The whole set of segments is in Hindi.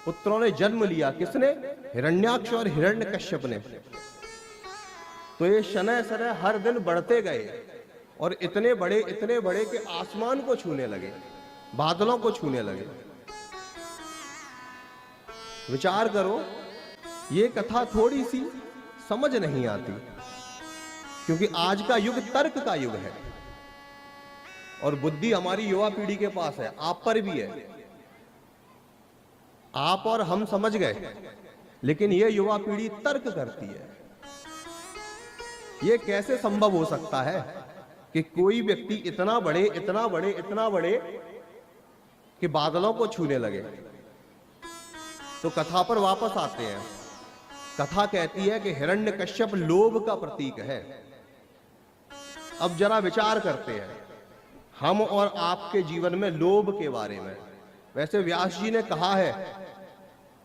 पुत्रों ने जन्म लिया। किसने? हिरण्याक्ष और हिरण्यकश्यप ने। तो ये शनय शनय हर दिन बढ़ते गए और इतने बड़े कि आसमान को छूने लगे, बादलों को छूने लगे। विचार करो, ये कथा थोड़ी सी समझ नहीं आती, क्योंकि आज का युग तर्क का युग है और बुद्धि हमारी युवा पीढ़ी के पास है, आप पर भी है। आप और हम समझ गए, लेकिन ये युवा पीढ़ी तर्क करती है। ये कैसे संभव हो सकता है कि कोई व्यक्ति इतना बड़े कि बादलों को छूने लगे? तो कथा पर वापस आते हैं। कथा कहती है कि हिरण्यकश्यप लोभ का प्रतीक है। अब जरा विचार करते हैं हम और आपके जीवन में लोभ के बारे में। वैसे व्यास जी ने कहा है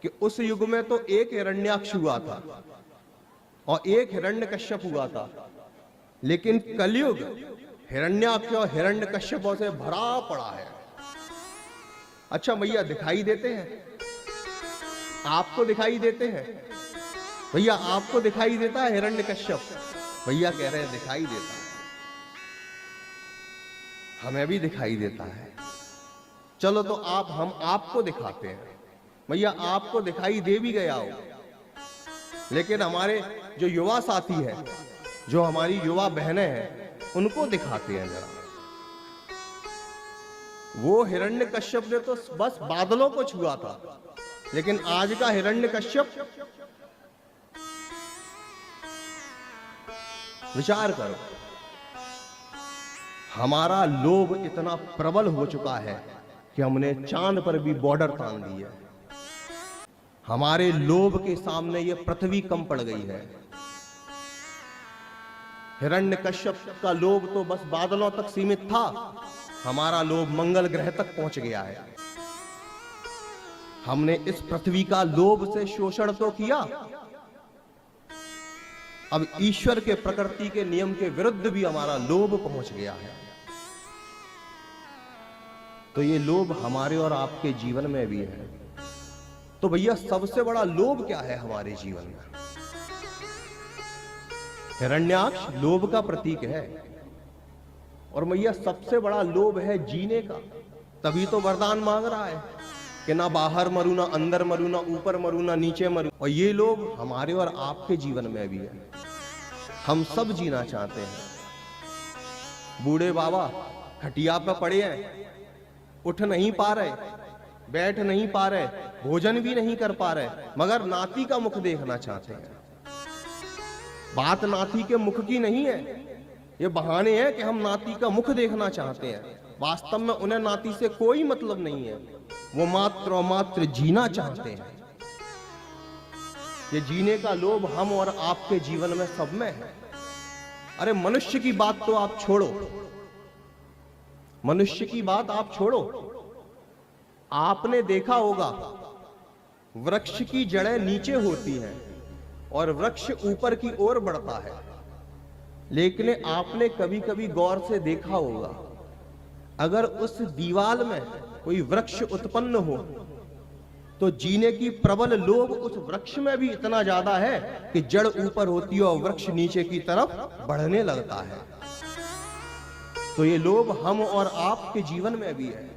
कि उस युग में तो एक हिरण्याक्ष हुआ था और एक हिरण्यकश्यप हुआ था, लेकिन कलयुग हिरण्याक्ष और हिरण्यकश्यपों से भरा पड़ा है। अच्छा भैया, दिखाई देते हैं? आपको दिखाई देते हैं? भैया आपको दिखाई देता है हिरण्यकश्यप? भैया कह रहे हैं दिखाई देता है, हमें भी दिखाई देता है। चलो तो हम आपको दिखाते हैं। भैया आपको दिखाई दे भी गया हो, लेकिन हमारे जो युवा साथी है, जो हमारी युवा बहनें हैं, उनको दिखाते हैं जरा। वो हिरण्यकश्यप ने तो बस बादलों को छुआ था, लेकिन आज का हिरण्यकश्यप, विचार करो, हमारा लोभ इतना प्रबल हो चुका है कि हमने चांद पर भी बॉर्डर तान दी है। हमारे लोभ के सामने ये पृथ्वी कम पड़ गई है। हिरण्यकश्यप का लोभ तो बस बादलों तक सीमित था, हमारा लोभ मंगल ग्रह तक पहुंच गया है। हमने इस पृथ्वी का लोभ से शोषण तो किया, अब ईश्वर के प्रकृति के नियम के विरुद्ध भी हमारा लोभ पहुंच गया है। तो ये लोभ हमारे और आपके जीवन में भी है। तो भैया सबसे बड़ा लोभ क्या है हमारे जीवन में? हिरण्याक्ष लोभ का प्रतीक है। और भैया सबसे बड़ा लोभ है जीने का। तभी तो वरदान मांग रहा है कि ना बाहर मरू, ना अंदर मरू, ना ऊपर मरू, ना नीचे मरू। और ये लोभ हमारे और आपके जीवन में भी है। हम सब जीना चाहते हैं। बूढ़े बाबा खटिया पे पड़े हैं, उठ नहीं पा रहे, बैठ नहीं पा रहे, भोजन भी नहीं कर पा रहे, मगर नाती का मुख देखना चाहते हैं। बात नाती के मुख की नहीं है, ये बहाने हैं कि हम नाती का मुख देखना चाहते हैं। वास्तव में उन्हें नाती से कोई मतलब नहीं है, वो मात्र और मात्र जीना चाहते हैं। ये जीने का लोभ हम और आपके जीवन में सब में है। अरे मनुष्य की बात तो आप छोड़ो, मनुष्य की बात आप छोड़ो, आपने देखा होगा वृक्ष की जड़ें नीचे होती हैं और वृक्ष ऊपर की ओर बढ़ता है। लेकिन आपने कभी कभी गौर से देखा होगा, अगर उस दीवाल में कोई वृक्ष उत्पन्न हो तो जीने की प्रबल लोभ उस वृक्ष में भी इतना ज्यादा है कि जड़ ऊपर होती है और वृक्ष नीचे की तरफ बढ़ने लगता है। तो ये लोभ हम और आपके जीवन में भी है।